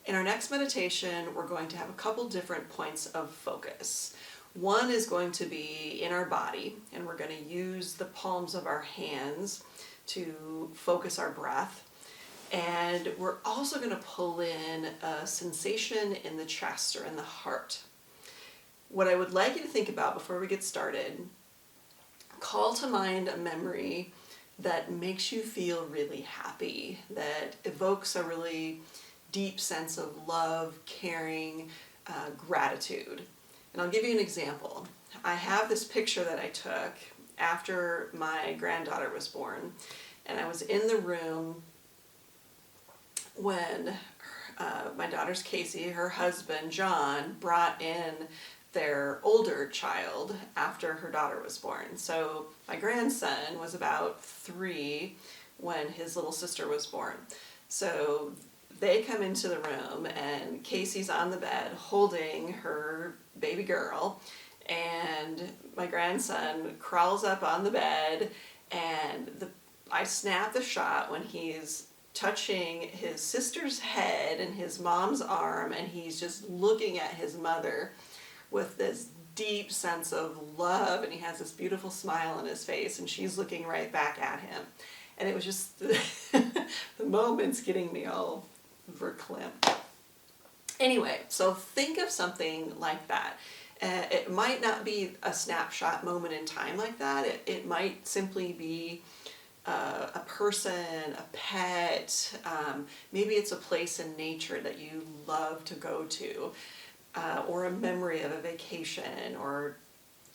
In our next meditation, we're going to have a couple different points of focus. One is going to be in our body, and we're going to use the palms of our hands to focus our breath. And we're also going to pull in a sensation in the chest or in the heart. What I would like you to think about before we get started, call to mind a memory that makes you feel really happy, that evokes a really deep sense of love, caring, gratitude. And I'll give you an example. I have this picture that I took after my granddaughter was born, and I was in the room when my daughter's Casey, her husband John, brought in their older child after her daughter was born. So my grandson was about 3 when his little sister was born. So they come into the room and Casey's on the bed holding her baby girl, and my grandson crawls up on the bed, and I snap the shot when he's touching his sister's head and his mom's arm, and he's just looking at his mother with this deep sense of love, and he has this beautiful smile on his face, and she's looking right back at him. And it was just the moment's getting me all verklempt. Anyway, so think of something like that. It might not be a snapshot moment in time like that. It might simply be a person, a pet, maybe it's a place in nature that you love to go to, or a memory of a vacation, or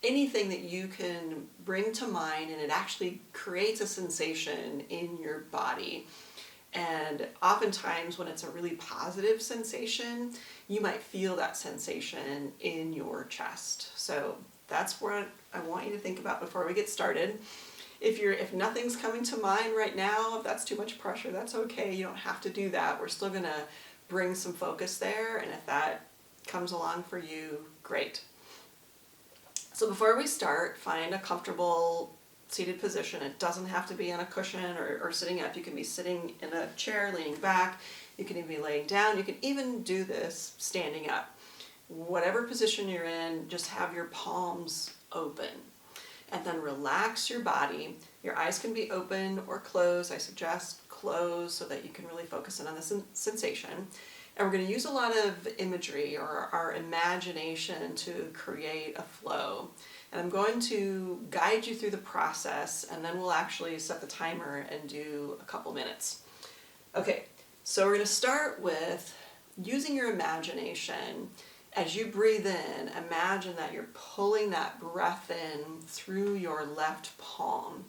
anything that you can bring to mind, and it actually creates a sensation in your body. And oftentimes when it's a really positive sensation, you might feel that sensation in your chest. So that's what I want you to think about before we get started. If nothing's coming to mind right now, if that's too much pressure, that's okay. You don't have to do that. We're still going to bring some focus there, and if that comes along for you, great. So before we start, find a comfortable seated position. It doesn't have to be on a cushion or sitting up. You can be sitting in a chair, leaning back. You can even be laying down. You can even do this standing up. Whatever position you're in, just have your palms open. And then relax your body. Your eyes can be open or closed. I suggest closed so that you can really focus in on the sensation. And we're going to use a lot of imagery or our imagination to create a flow. And I'm going to guide you through the process, and then we'll actually set the timer and do a couple minutes. Okay, so we're going to start with using your imagination. As you breathe in, imagine that you're pulling that breath in through your left palm.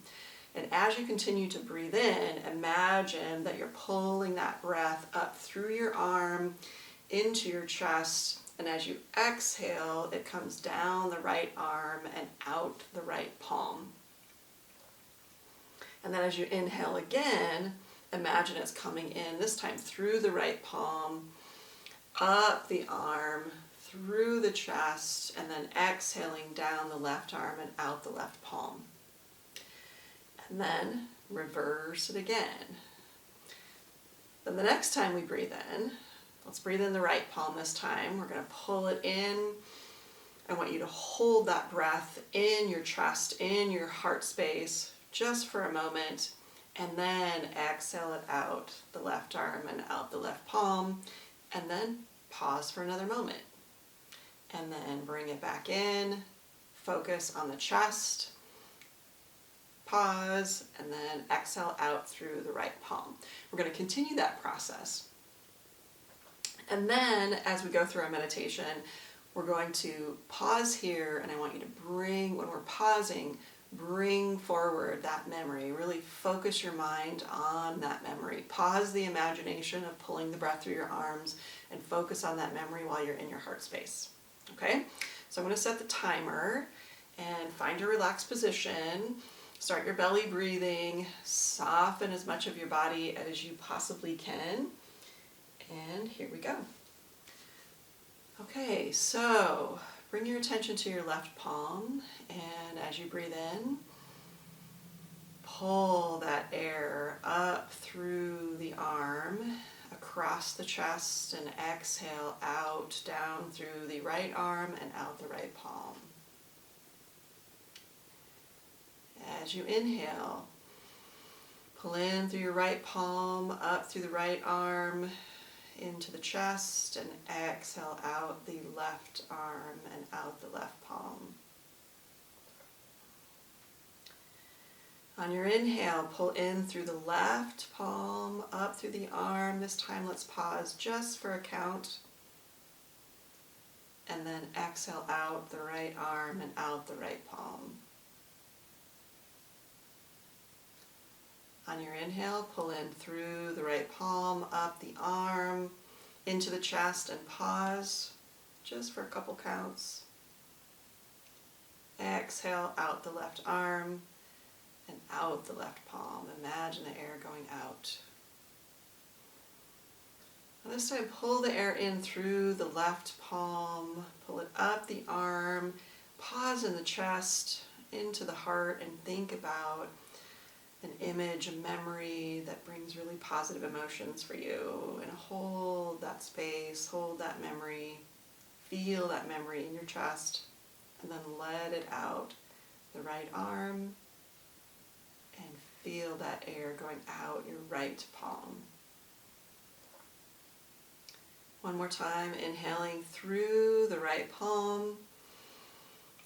And as you continue to breathe in, imagine that you're pulling that breath up through your arm into your chest. And as you exhale, it comes down the right arm and out the right palm. And then as you inhale again, imagine it's coming in, this time through the right palm, up the arm, through the chest, and then exhaling down the left arm and out the left palm. And then reverse it again. Then the next time we breathe in, let's breathe in the right palm this time. We're going to pull it in. I want you to hold that breath in your chest, in your heart space, just for a moment, and then exhale it out the left arm and out the left palm, and then pause for another moment. And then bring it back in, focus on the chest, pause, and then exhale out through the right palm. We're going to continue that process. And then as we go through our meditation, we're going to pause here, and I want you to bring, when we're pausing, bring forward that memory. Really focus your mind on that memory. Pause the imagination of pulling the breath through your arms and focus on that memory while you're in your heart space. Okay? So I'm going to set the timer and find your relaxed position. Start your belly breathing. Soften as much of your body as you possibly can. And here we go. Okay, so bring your attention to your left palm, and as you breathe in, pull that air up through the arm, across the chest and exhale out, down through the right arm and out the right palm. As you inhale, pull in through your right palm, up through the right arm, into the chest, and exhale out the left arm and out the left palm. On your inhale, pull in through the left palm, up through the arm. This time let's pause just for a count. And then exhale out the right arm and out the right palm. On your inhale, pull in through the right palm, up the arm, into the chest, and pause just for a couple counts. Exhale out the left arm and out the left palm. Imagine the air going out. Now this time, pull the air in through the left palm, pull it up the arm, pause in the chest, into the heart, and think about an image, a memory that brings really positive emotions for you. And hold that space, hold that memory, feel that memory in your chest, and then let it out the right arm, and feel that air going out your right palm. One more time, inhaling through the right palm,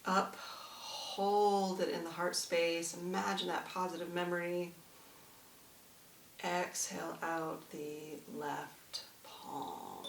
up, hold it in the heart space, imagine that positive memory. Exhale out the left palm.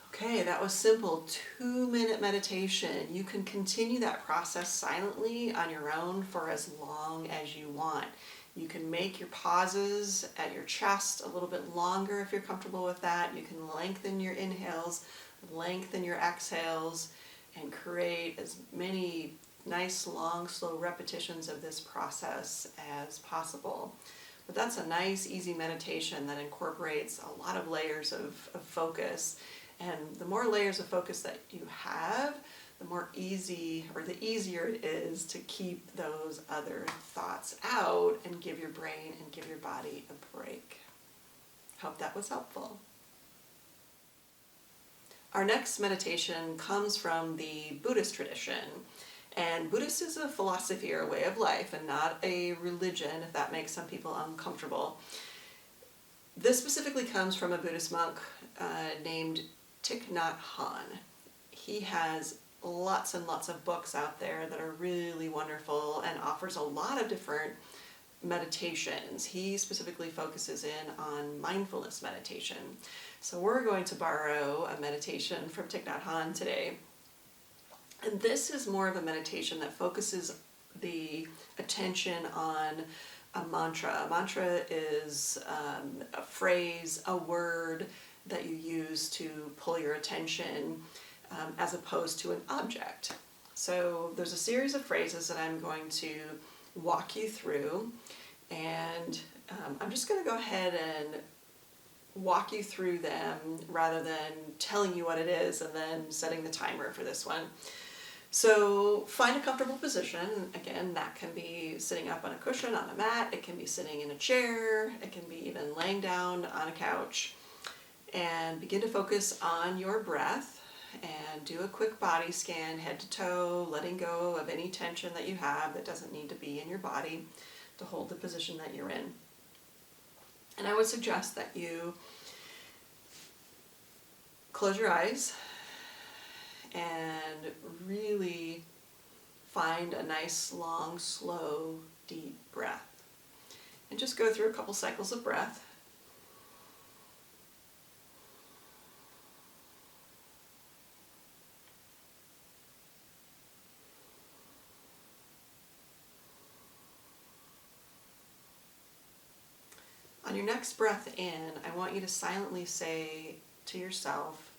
Okay, that was simple. 2-minute meditation. You can continue that process silently on your own for as long as you want. You can make your pauses at your chest a little bit longer if you're comfortable with that. You can lengthen your inhales, lengthen your exhales, and create as many nice, long, slow repetitions of this process as possible. But that's a nice, easy meditation that incorporates a lot of layers of focus. And the more layers of focus that you have, the easier it is to keep those other thoughts out and give your brain and give your body a break. Hope that was helpful. Our next meditation comes from the Buddhist tradition. And Buddhist is a philosophy or a way of life and not a religion, if that makes some people uncomfortable. This specifically comes from a Buddhist monk named Thich Nhat Hanh. He has lots and lots of books out there that are really wonderful and offers a lot of different meditations. He specifically focuses in on mindfulness meditation. So we're going to borrow a meditation from Thich Nhat Hanh today. And this is more of a meditation that focuses the attention on a mantra. A mantra is a phrase, a word that you use to pull your attention as opposed to an object. So there's a series of phrases that I'm going to walk you through, and I'm just going to go ahead and walk you through them rather than telling you what it is and then setting the timer for this one. So find a comfortable position. Again, that can be sitting up on a cushion, on a mat, it can be sitting in a chair, it can be even laying down on a couch. And begin to focus on your breath and do a quick body scan, head to toe, letting go of any tension that you have that doesn't need to be in your body to hold the position that you're in. And I would suggest that you close your eyes and really find a nice, long, slow, deep breath. And just go through a couple cycles of breath. On your next breath in, I want you to silently say to yourself,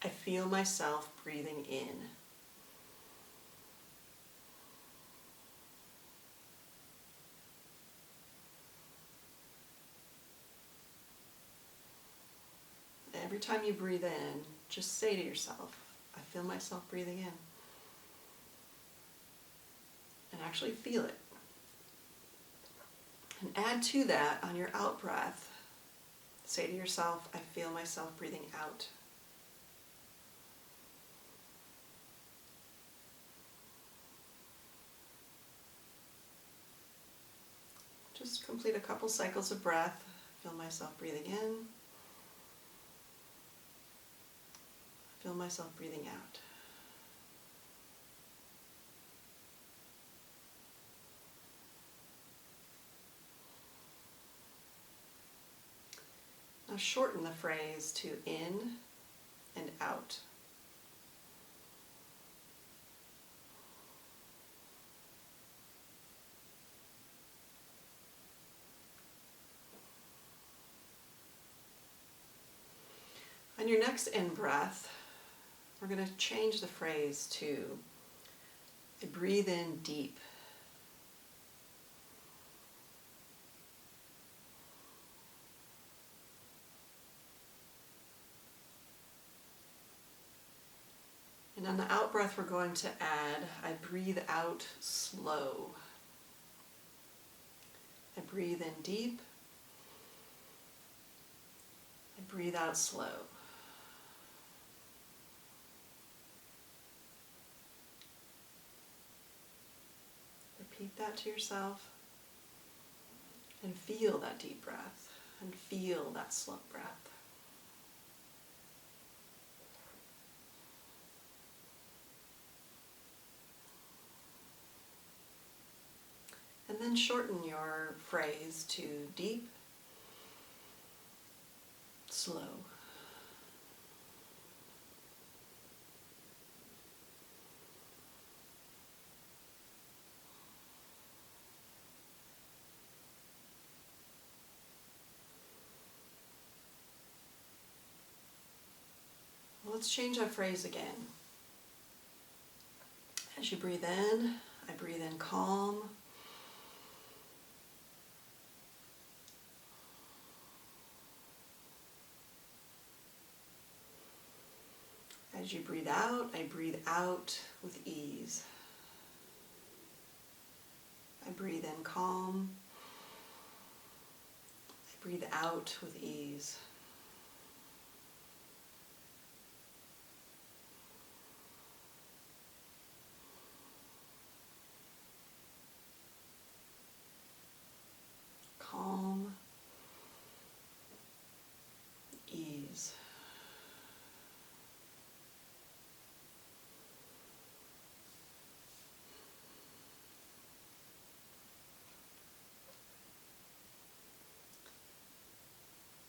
I feel myself breathing in. Every time you breathe in, just say to yourself, I feel myself breathing in. And actually feel it. And add to that on your out breath. Say to yourself, I feel myself breathing out. Just complete a couple cycles of breath. Feel myself breathing in. Feel myself breathing out. Now shorten the phrase to in and out. On your next in-breath, we're going to change the phrase to I breathe in deep. And on the out breath, we're going to add I breathe out slow. I breathe in deep. I breathe out slow. Repeat that to yourself and feel that deep breath and feel that slow breath. And then shorten your phrase to deep, slow. Let's change our phrase again. As you breathe in, I breathe in calm. As you breathe out, I breathe out with ease. I breathe in calm. I breathe out with ease. Calm, ease.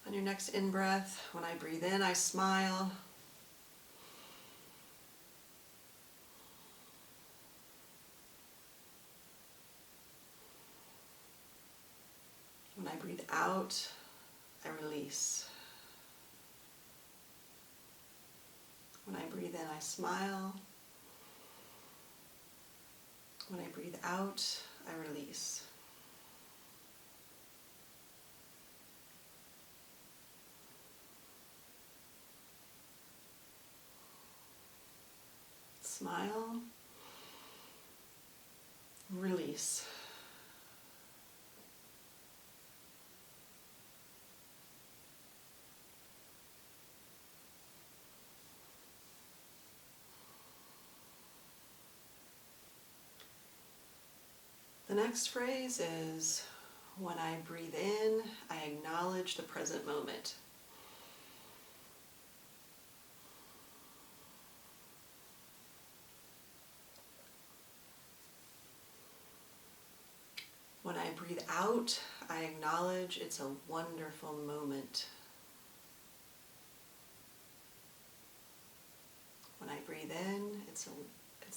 On your next in-breath, when I breathe in, I smile. When I breathe out, I release. When I breathe in, I smile. When I breathe out, I release. Smile. Release. The next phrase is, when I breathe in, I acknowledge the present moment. When I breathe out, I acknowledge it's a wonderful moment. When I breathe in, it's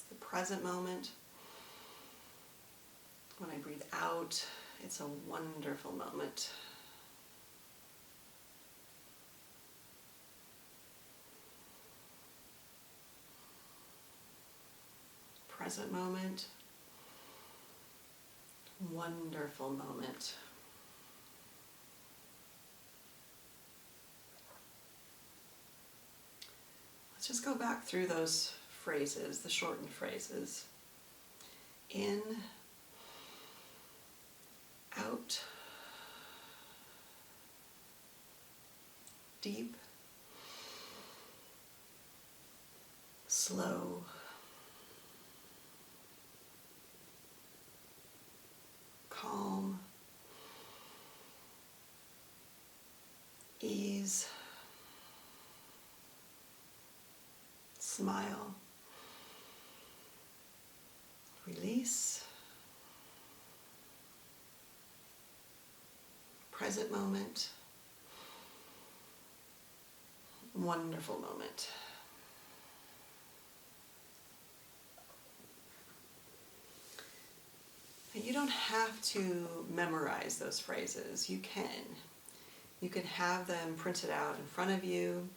the present moment. When I breathe out, it's a wonderful moment. Present moment, wonderful moment. Let's just go back through those phrases, the shortened phrases. In, out, Deep, slow, calm, ease, smile, release, present moment, wonderful moment. You don't have to memorize those phrases. You can. You can have them printed out in front of you.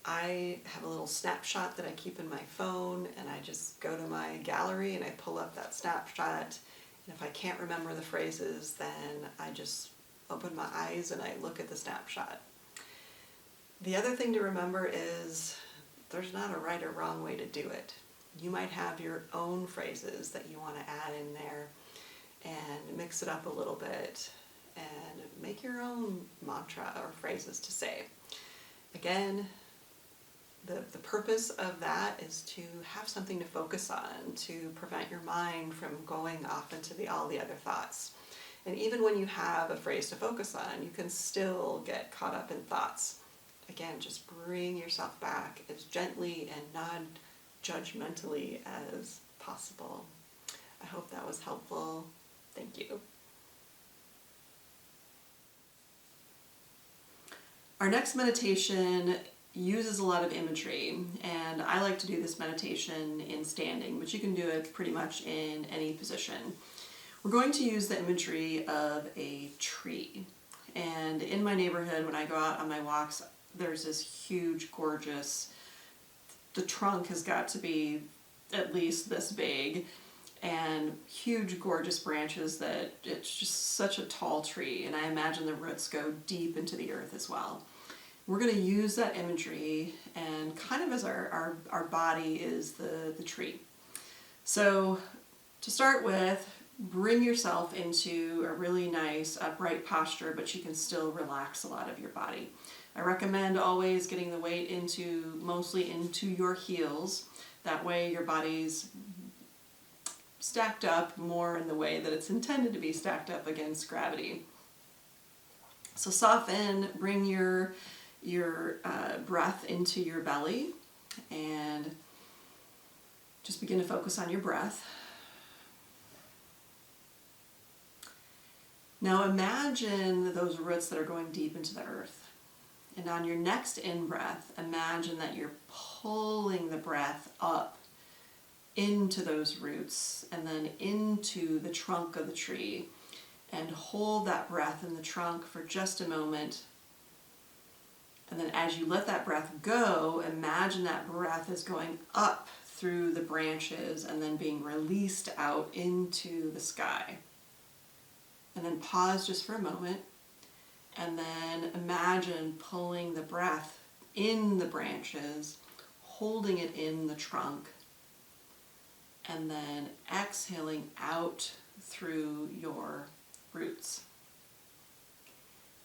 I have a little snapshot that I keep in my phone, and I just go to my gallery and I pull up that snapshot. And if I can't remember the phrases, then I just open my eyes and I look at the snapshot. The other thing to remember is there's not a right or wrong way to do it. You might have your own phrases that you want to add in there and mix it up a little bit and make your own mantra or phrases to say. Again, the purpose of that is to have something to focus on, to prevent your mind from going off into all the other thoughts. And even when you have a phrase to focus on, you can still get caught up in thoughts. Again, just bring yourself back as gently and non-judgmentally as possible. I hope that was helpful. Thank you. Our next meditation uses a lot of imagery, and I like to do this meditation in standing, but you can do it pretty much in any position. We're going to use the imagery of a tree. And in my neighborhood, when I go out on my walks, there's this huge, gorgeous, the trunk has got to be at least this big, and huge, gorgeous branches that it's just such a tall tree, and I imagine the roots go deep into the earth as well. We're going to use that imagery, and kind of as our body is the tree. So to start with, bring yourself into a really nice upright posture, but you can still relax a lot of your body. I recommend always getting the weight mostly into your heels. That way your body's stacked up more in the way that it's intended to be stacked up against gravity. So soften, bring your breath into your belly, and just begin to focus on your breath. Now imagine those roots that are going deep into the earth. And on your next in-breath, imagine that you're pulling the breath up into those roots and then into the trunk of the tree, and hold that breath in the trunk for just a moment. And then as you let that breath go, imagine that breath is going up through the branches and then being released out into the sky. And then pause just for a moment, and then imagine pulling the breath in the branches, holding it in the trunk, and then exhaling out through your roots.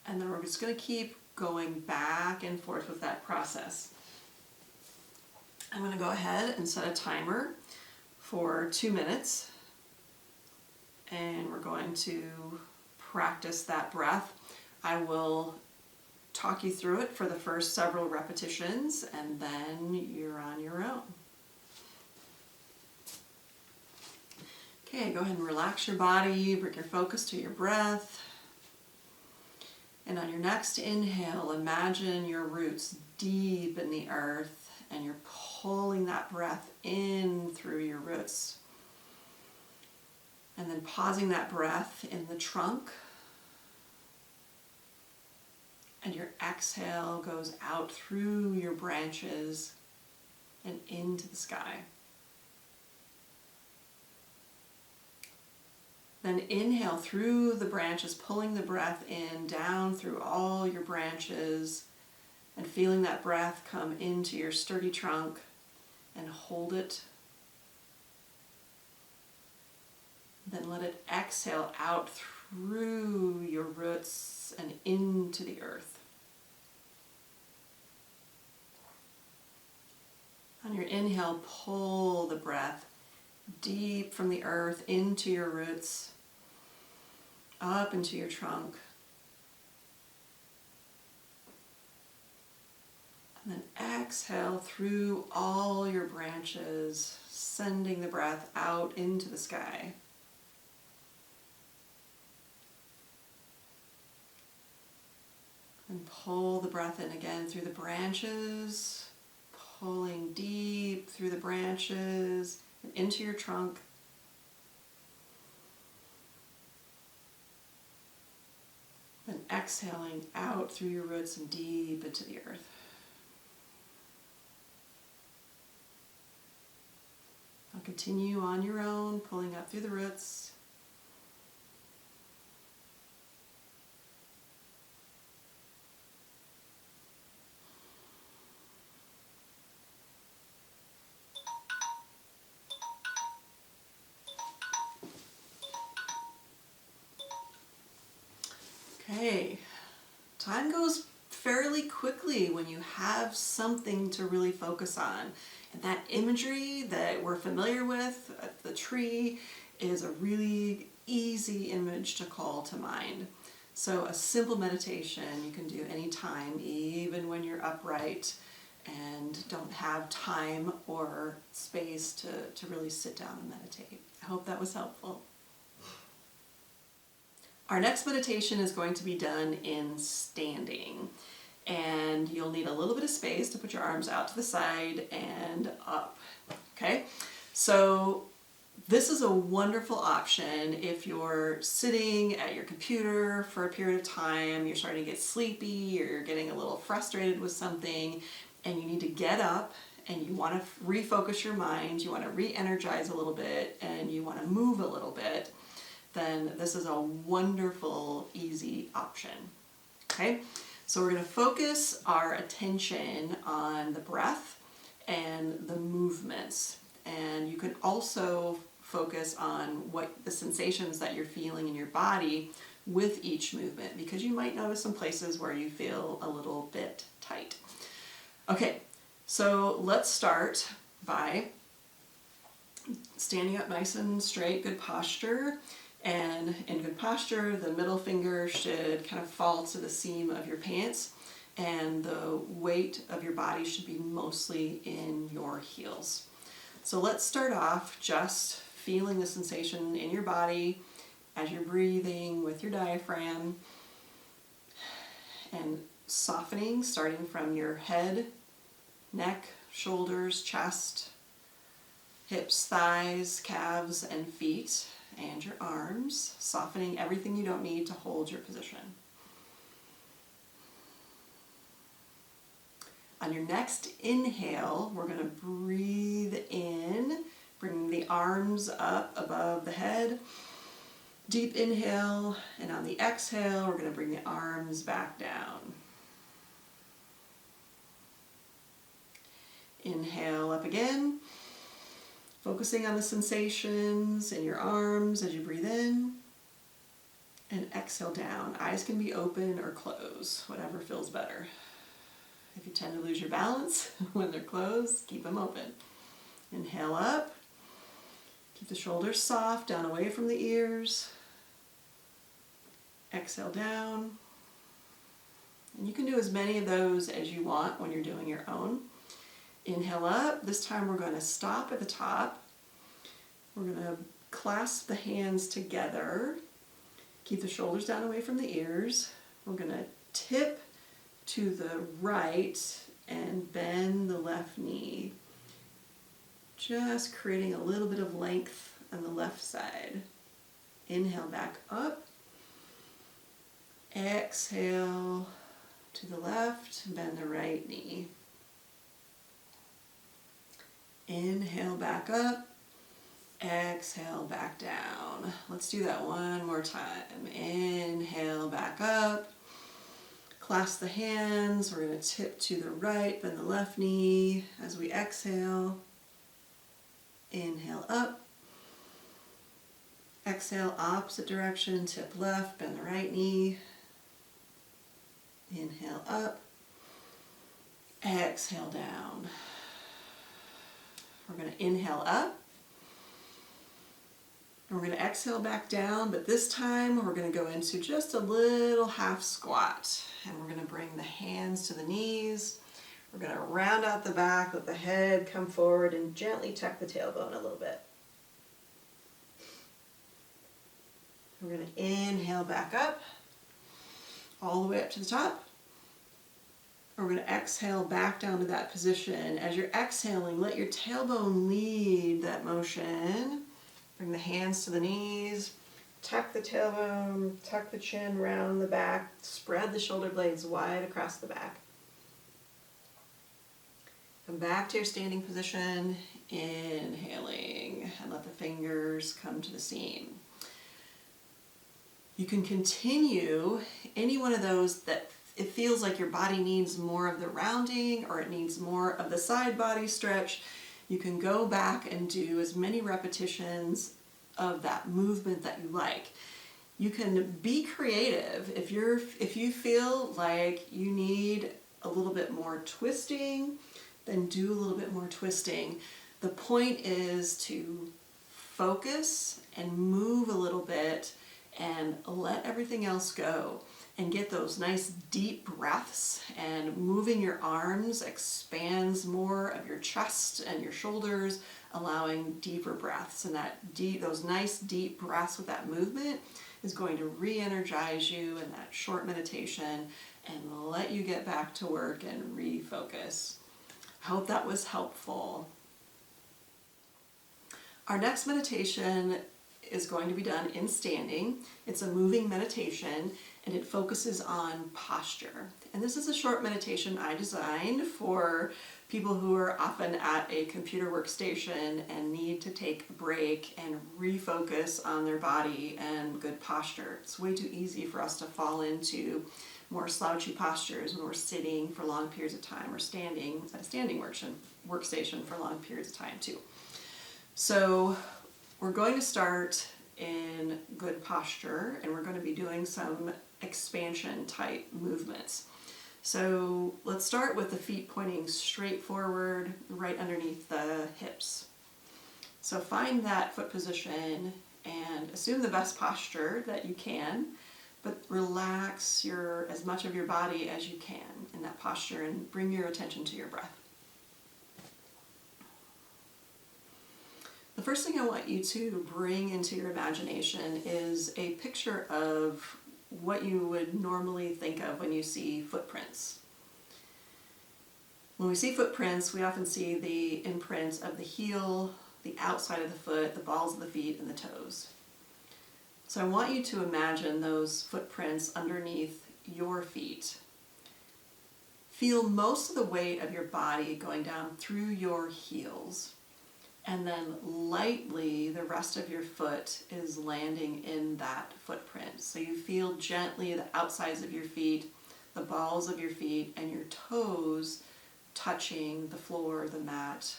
And then we're just going to keep going back and forth with that process. I'm going to go ahead and set a timer for 2 minutes, and we're going to practice that breath. I will talk you through it for the first several repetitions, and then you're on your own. Okay, go ahead and relax your body, bring your focus to your breath. And on your next inhale, imagine your roots deep in the earth, and you're pulling that breath in through your roots. And then pausing that breath in the trunk. And your exhale goes out through your branches and into the sky. Then inhale through the branches, pulling the breath in, down through all your branches, and feeling that breath come into your sturdy trunk, and hold it. Then let it exhale out through your roots and into the earth. inhale, pull the breath deep from the earth into your roots, up into your trunk. And then exhale through all your branches, sending the breath out into the sky. And pull the breath in again through the branches, pulling deep through the branches and into your trunk. Then exhaling out through your roots and deep into the earth. Now continue on your own, pulling up through the roots. Okay, time goes fairly quickly when you have something to really focus on. And that imagery that we're familiar with, the tree, is a really easy image to call to mind. So a simple meditation you can do anytime, even when you're upright and don't have time or space to really sit down and meditate. I hope that was helpful. Our next meditation is going to be done in standing, and you'll need a little bit of space to put your arms out to the side and up. Okay, so this is a wonderful option if you're sitting at your computer for a period of time, you're starting to get sleepy, or you're getting a little frustrated with something, and you need to get up and you want to refocus your mind, you want to re-energize a little bit, and you want to move a little bit. Then this is a wonderful, easy option. Okay, so we're going to focus our attention on the breath and the movements. And you can also focus on what the sensations that you're feeling in your body with each movement, because you might notice some places where you feel a little bit tight. Okay, so let's start by standing up nice and straight, good posture. And in good posture, the middle finger should kind of fall to the seam of your pants, and the weight of your body should be mostly in your heels. So let's start off just feeling the sensation in your body as you're breathing with your diaphragm, and softening, starting from your head, neck, shoulders, chest, hips, thighs, calves, and feet, and your arms, softening everything you don't need to hold your position. On your next inhale, we're going to breathe in, bringing the arms up above the head. Deep inhale, and on the exhale, we're going to bring the arms back down. Inhale up again. Focusing on the sensations in your arms as you breathe in, and exhale down. Eyes can be open or closed, whatever feels better. If you tend to lose your balance when they're closed, keep them open. Inhale up. Keep the shoulders soft, down away from the ears. Exhale down. And you can do as many of those as you want when you're doing your own. Inhale up. This time we're going to stop at the top. We're going to clasp the hands together. Keep the shoulders down away from the ears. We're going to tip to the right and bend the left knee. Just creating a little bit of length on the left side. Inhale back up. Exhale to the left, bend the right knee. Inhale back up, exhale back down. Let's do that one more time. Inhale back up, clasp the hands. We're going to tip to the right, bend the left knee as we exhale. Inhale up, exhale opposite direction, tip left, bend the right knee. Inhale up, exhale down. We're going to inhale up. And we're going to exhale back down, but this time we're going to go into just a little half squat. And we're going to bring the hands to the knees. We're going to round out the back, let the head come forward, and gently tuck the tailbone a little bit. We're going to inhale back up, all the way up to the top. We're going to exhale back down to that position. As you're exhaling, let your tailbone lead that motion. Bring the hands to the knees, tuck the tailbone, tuck the chin, round the back, spread the shoulder blades wide across the back. Come back to your standing position, inhaling, and let the fingers come to the seam. You can continue any one of those that it feels like your body needs more of the rounding or it needs more of the side body stretch. You can go back and do as many repetitions of that movement that you like. You can be creative. If you feel like you need a little bit more twisting, then do a little bit more twisting. The point is to focus and move a little bit and let everything else go. And get those nice deep breaths, and moving your arms expands more of your chest and your shoulders, allowing deeper breaths. And those nice deep breaths with that movement is going to re-energize you in that short meditation and let you get back to work and refocus. I hope that was helpful. Our next meditation is going to be done in standing. It's a moving meditation, and it focuses on posture. And this is a short meditation I designed for people who are often at a computer workstation and need to take a break and refocus on their body and good posture. It's way too easy for us to fall into more slouchy postures when we're sitting for long periods of time or standing at a standing workstation for long periods of time too. So we're going to start in good posture, and we're going to be doing some expansion type movements. So let's start with the feet pointing straight forward, right underneath the hips. So find that foot position and assume the best posture that you can, but relax as much of your body as you can in that posture and bring your attention to your breath. The first thing I want you to bring into your imagination is a picture of what you would normally think of when you see footprints. When we see footprints, we often see the imprint of the heel, the outside of the foot, the balls of the feet, and the toes. So I want you to imagine those footprints underneath your feet. Feel most of the weight of your body going down through your heels. And then lightly, the rest of your foot is landing in that footprint. So you feel gently the outsides of your feet, the balls of your feet, and your toes touching the floor, the mat.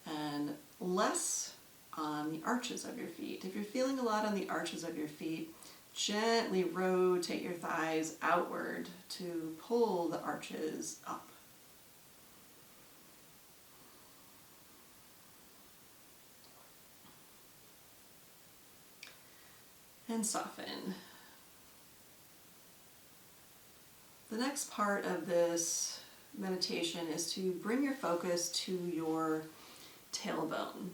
And less on the arches of your feet. If you're feeling a lot on the arches of your feet, gently rotate your thighs outward to pull the arches up. And soften. The next part of this meditation is to bring your focus to your tailbone.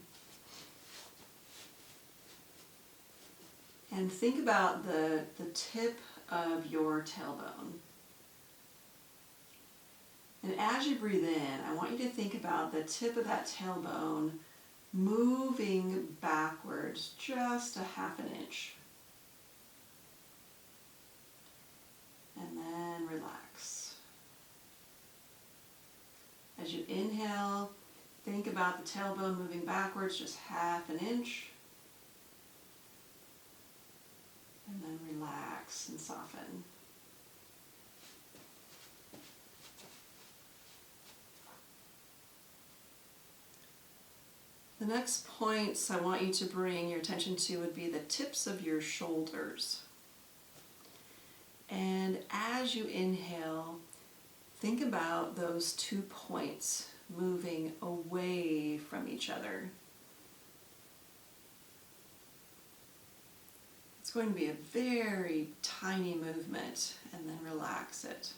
And think about the tip of your tailbone. And as you breathe in, I want you to think about the tip of that tailbone moving backwards just a half an inch. And then relax. As you inhale, think about the tailbone moving backwards just half an inch. And then relax and soften. The next points I want you to bring your attention to would be the tips of your shoulders. And as you inhale, think about those 2 points moving away from each other. It's going to be a very tiny movement, and then relax it.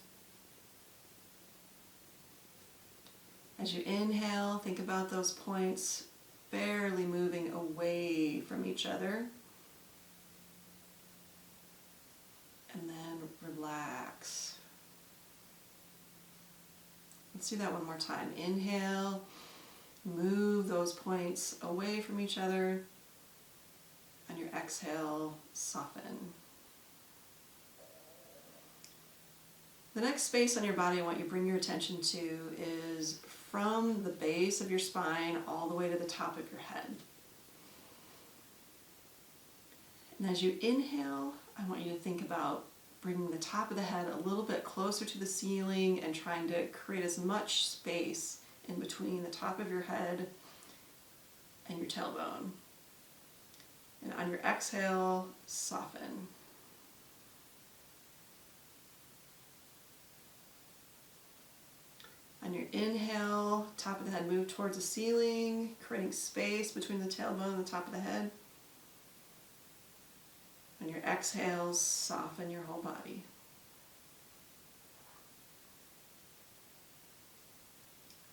As you inhale, think about those points barely moving away from each other. And then relax. Let's do that one more time. Inhale, move those points away from each other. On your exhale, soften. The next space on your body I want you to bring your attention to is from the base of your spine all the way to the top of your head. And as you inhale, I want you to think about bringing the top of the head a little bit closer to the ceiling and trying to create as much space in between the top of your head and your tailbone. And on your exhale, soften. On your inhale, top of the head move towards the ceiling, creating space between the tailbone and the top of the head. On your exhale, soften your whole body.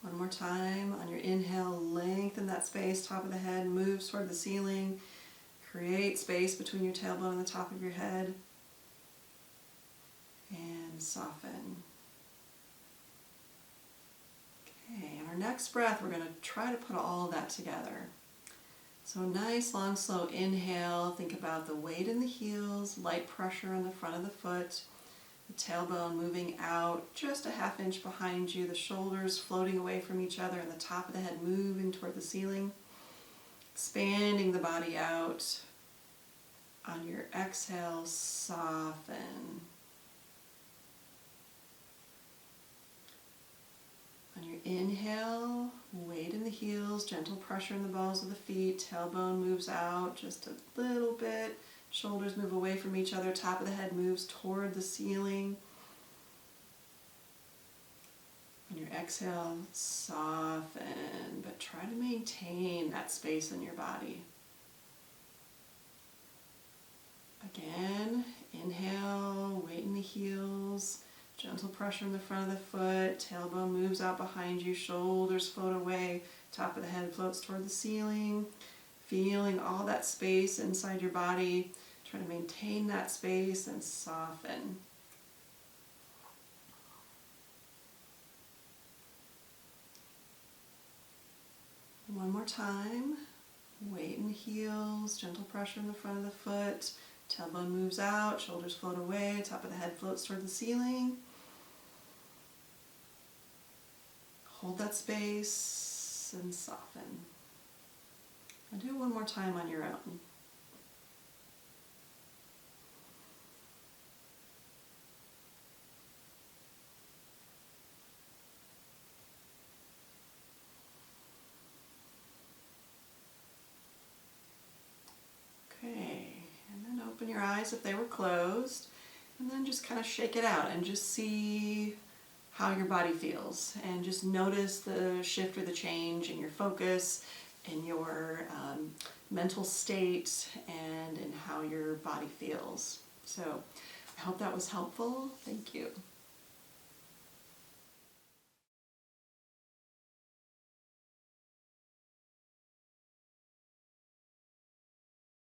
One more time. On your inhale, lengthen that space, top of the head moves toward the ceiling. Create space between your tailbone and the top of your head. And soften. Okay, and our next breath, we're going to try to put all of that together. So nice, long, slow inhale. Think about the weight in the heels, light pressure on the front of the foot, the tailbone moving out just a half inch behind you, the shoulders floating away from each other, and the top of the head moving toward the ceiling. Expanding the body out. On your exhale, soften. On your inhale, weight in the heels, gentle pressure in the balls of the feet, tailbone moves out just a little bit, shoulders move away from each other, top of the head moves toward the ceiling. On your exhale, soften, but try to maintain that space in your body. Again, inhale, weight in the heels, gentle pressure in the front of the foot, tailbone moves out behind you, shoulders float away, top of the head floats toward the ceiling, feeling all that space inside your body. Try to maintain that space and soften. One more time. Weight in the heels, gentle pressure in the front of the foot, tailbone moves out, shoulders float away, top of the head floats toward the ceiling. Hold that space and soften. I'll do it one more time on your own. Okay, and then open your eyes if they were closed, and then just kind of shake it out and just see how your body feels, and just notice the shift or the change in your focus, in your mental state, and in how your body feels. So I hope that was helpful. Thank you.